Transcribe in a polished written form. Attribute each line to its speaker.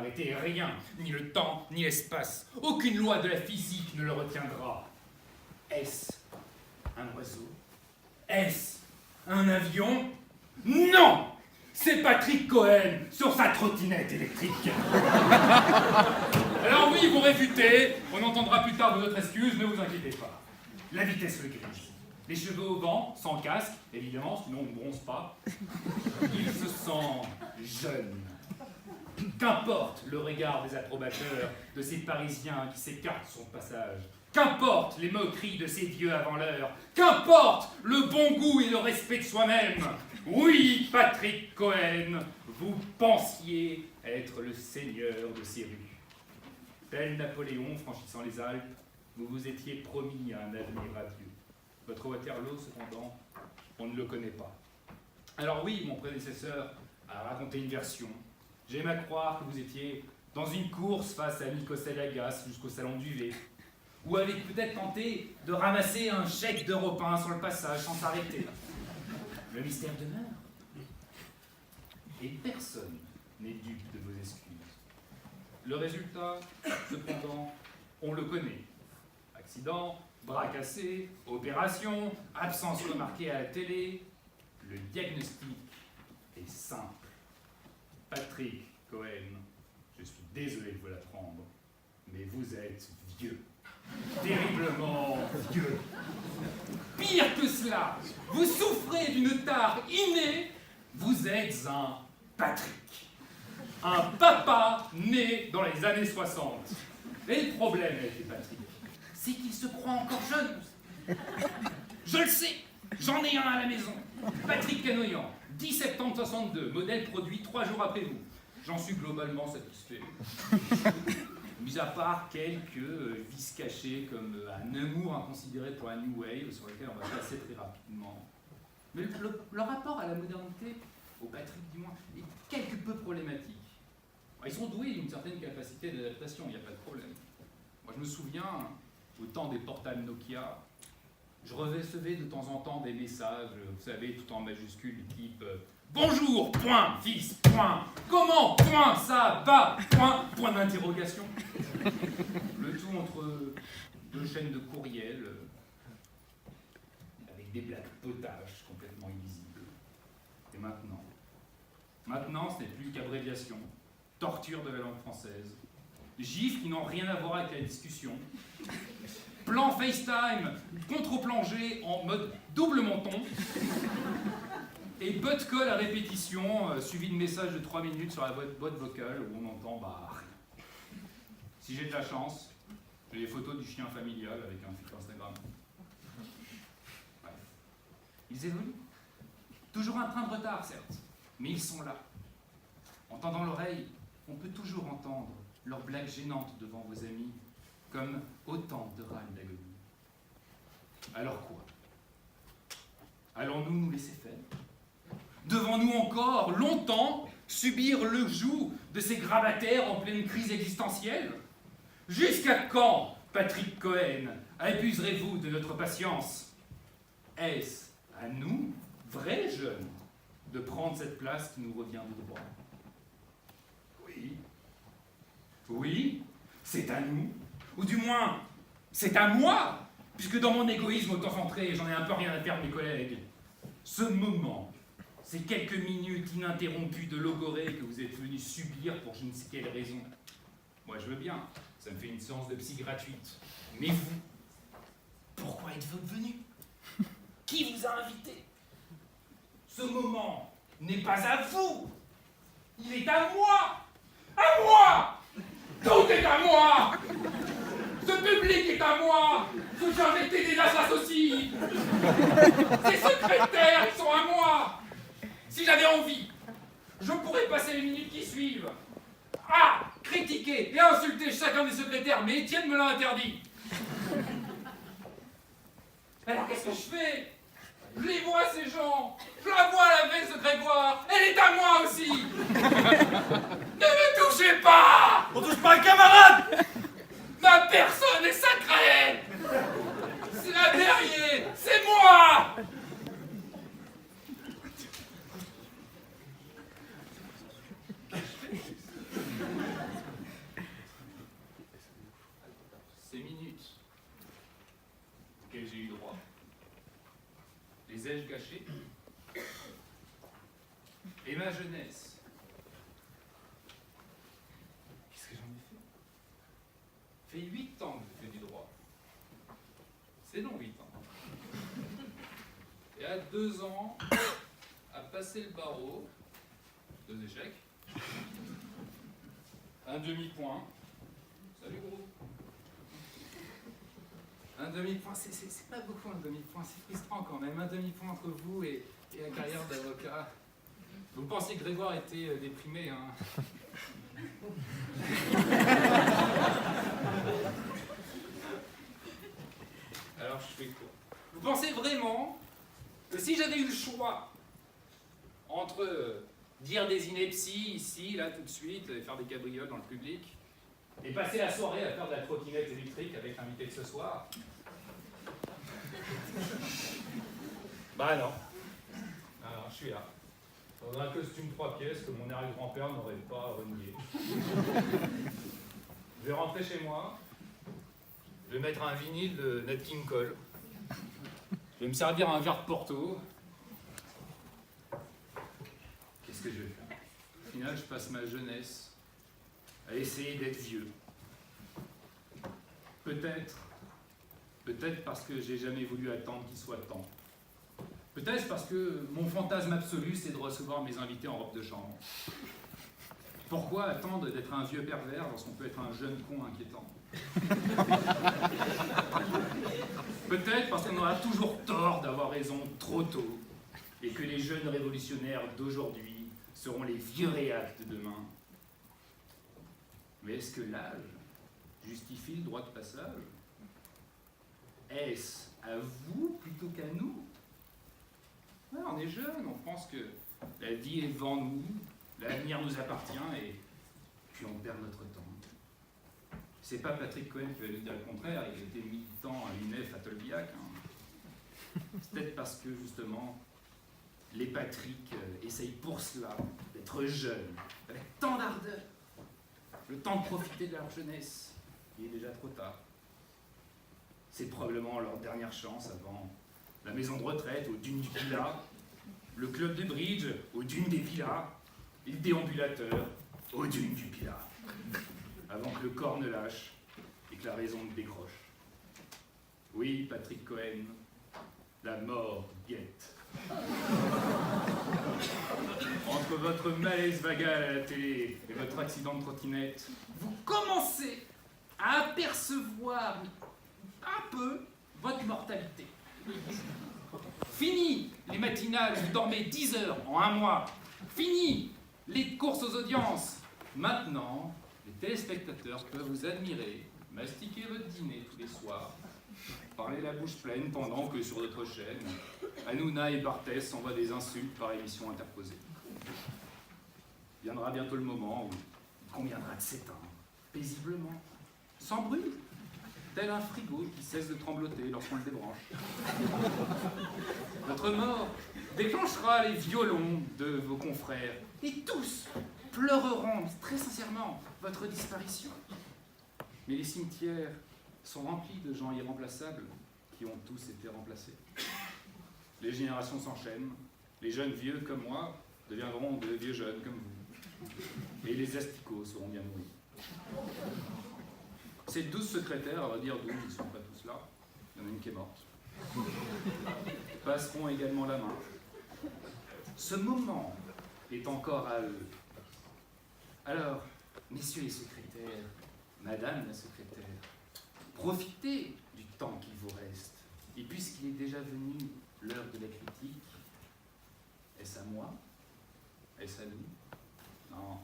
Speaker 1: arrêter, rien, ni le temps, ni l'espace. Aucune loi de la physique ne le retiendra. Est-ce un oiseau? Est-ce un avion? Non! C'est Patrick Cohen sur sa trottinette électrique. Alors oui, vous réfutez, on entendra plus tard votre excuse, ne vous inquiétez pas. La vitesse le grise. Les cheveux au vent, sans casque, évidemment, sinon on ne bronze pas. Il se sent jeune. Qu'importe le regard des approbateurs, de ces Parisiens qui s'écartent son passage. Qu'importe les moqueries de ces vieux avant l'heure. Qu'importe le bon goût et le respect de soi-même. Oui, Patrick Cohen, vous pensiez être le seigneur de ces rues. Tel Napoléon franchissant les Alpes, vous vous étiez promis un avenir radieux. Votre Waterloo, cependant, on ne le connaît pas. Alors oui, mon prédécesseur a raconté une version. J'aime à croire que vous étiez dans une course face à Nikos Aliagas jusqu'au salon du V, ou avez peut-être tenté de ramasser un chèque d'Europe 1 sur le passage sans s'arrêter. Le mystère demeure. Et personne n'est dupe de vos excuses. Le résultat, cependant, on le connaît. Accident, bras cassé, opération, absence remarquée à la télé. Le diagnostic est simple. Patrick Cohen, je suis désolé de vous l'apprendre, mais vous êtes vieux. Terriblement vieux. Pire que cela, vous souffrez d'une tare innée, vous êtes un Patrick. Un papa né dans les années 60. Et le problème avec les Patrick, c'est qu'il se croit encore jeune. Je le sais, j'en ai un à la maison. Patrick Canoyan, 10 septembre 62, modèle produit 3 jours après vous. J'en suis globalement satisfait. Mis à part quelques vices cachés comme un amour inconsidéré pour la New Wave, sur lequel on va passer très rapidement. Mais le rapport à la modernité, au Patrick du moins, est quelque peu problématique. Ils sont doués d'une certaine capacité d'adaptation, il n'y a pas de problème. Moi je me souviens, au temps des portables Nokia, je recevais de temps en temps des messages, vous savez, tout en majuscules, du type bonjour, point, fils, point, comment, point, ça va, point, point d'interrogation. Le tout entre 2 chaînes de courriel, avec des blagues potaches complètement illisibles. Et maintenant, ce n'est plus qu'abréviation, torture de la langue française, gifs qui n'ont rien à voir avec la discussion, plan FaceTime, contre-plongée en mode double menton, et butt call à répétition, suivi de messages de 3 minutes sur la boîte vocale où on entend rien. Si j'ai de la chance, j'ai les photos du chien familial avec un filtre Instagram. Bref. Ils évoluent. Toujours un train de retard, certes, mais ils sont là. En tendant l'oreille, on peut toujours entendre leurs blagues gênantes devant vos amis, comme autant de râles d'agonie. Alors quoi? Allons-nous nous laisser faire? Devons-nous encore, longtemps, subir le joug de ces grabataires en pleine crise existentielle? Jusqu'à quand, Patrick Cohen, abuserez-vous de notre patience? Est-ce à nous, vrais jeunes, de prendre cette place qui nous revient de droit? Oui, c'est à nous, ou du moins, c'est à moi, puisque dans mon égoïsme autocentré, j'en ai un peu rien à faire de mes collègues. Ce moment, ces quelques minutes ininterrompues de logorée que vous êtes venus subir pour je ne sais quelle raison. Moi, je veux bien, ça me fait une séance de psy gratuite. Mais vous, pourquoi êtes-vous venu? Qui vous a invité? Ce moment n'est pas à vous, il est à moi! À moi! Tout est à moi! Ce public est à moi! Ce chargé des NAS associent! Ces secrétaires, ils sont à moi! Si j'avais envie, je pourrais passer les minutes qui suivent à critiquer et insulter chacun des secrétaires, mais Étienne me l'a interdit. Alors qu'est-ce que je fais? Je les vois, ces gens! Je la vois, la veille de Grégoire! Elle est à moi aussi! Ne me touchez pas!
Speaker 2: On touche pas un camarade!
Speaker 1: Ma personne est sacrée! C'est la dernière! C'est moi! les ai-je gâchés? Et ma jeunesse, qu'est-ce que j'en ai fait? Fait 8 ans que je fais du droit. C'est long, 8 ans. Et à 2 ans, à passer le barreau, 2 échecs, un demi-point. Salut gros. Un demi-point, c'est pas beaucoup un demi-point, c'est frustrant quand même. Un demi-point entre vous et la carrière d'avocat. Vous pensiez que Grégoire était déprimé, hein? Alors je fais court. Vous pensez vraiment que si j'avais eu le choix entre dire des inepties ici, là, tout de suite, et faire des cabrioles dans le public, et passer la soirée à faire de la trottinette électrique avec l'invité de ce soir? Bah non. Alors, je suis là. Dans un costume 3 pièces que mon arrière-grand-père n'aurait pas renié. Je vais rentrer chez moi. Je vais mettre un vinyle de Nat King Cole. Je vais me servir un verre de Porto. Qu'est-ce que je vais faire? Au final, je passe ma jeunesse à essayer d'être vieux. Peut-être parce que j'ai jamais voulu attendre qu'il soit temps. Peut-être parce que mon fantasme absolu, c'est de recevoir mes invités en robe de chambre. Pourquoi attendre d'être un vieux pervers lorsqu'on peut être un jeune con inquiétant? Peut-être parce qu'on aura toujours tort d'avoir raison trop tôt, et que les jeunes révolutionnaires d'aujourd'hui seront les vieux réacs de demain. Mais est-ce que l'âge justifie le droit de passage? Est-ce à vous plutôt qu'à nous? Ouais, on est jeunes, on pense que la vie est devant nous, l'avenir nous appartient, et puis on perd notre temps. C'est pas Patrick Cohen qui va nous dire le contraire, il était militant à l'UNEF à Tolbiac. Hein. C'est peut-être parce que justement, les Patrick essayent pour cela d'être jeunes, avec tant d'ardeur, le temps de profiter de leur jeunesse. Il est déjà trop tard. C'est probablement leur dernière chance avant la maison de retraite aux dunes du Pilat, le club de bridge aux dunes des Villas, et le déambulateur aux dunes du Pilat, avant que le corps ne lâche et que la raison ne décroche. Oui, Patrick Cohen, la mort guette. Entre votre malaise vagal à la télé et votre accident de trottinette, vous commencez à apercevoir un peu votre mortalité. Fini les matinales où vous dormez 10 heures en un mois. Fini les courses aux audiences. Maintenant, les téléspectateurs peuvent vous admirer, mastiquer votre dîner tous les soirs, parler la bouche pleine pendant que sur notre chaîne, Hanouna et Barthès envoient des insultes par émission interposée. Viendra bientôt le moment où il conviendra de s'éteindre, paisiblement, sans bruit, tel un frigo qui cesse de trembloter lorsqu'on le débranche. Notre mort déclenchera les violons de vos confrères, et tous pleureront très sincèrement votre disparition. Mais les cimetières sont remplis de gens irremplaçables qui ont tous été remplacés. Les générations s'enchaînent, les jeunes vieux comme moi deviendront de vieux jeunes comme vous. Et les asticots seront bien nourris. Ces 12 secrétaires, à vrai dire 12, ils ne sont pas tous là, il y en a une qui est morte, passeront également la main. Ce moment est encore à eux. Alors, messieurs les secrétaires, madame la secrétaire, profitez du temps qu'il vous reste. Et puisqu'il est déjà venu l'heure de la critique, est-ce à moi? Est-ce à nous? Non.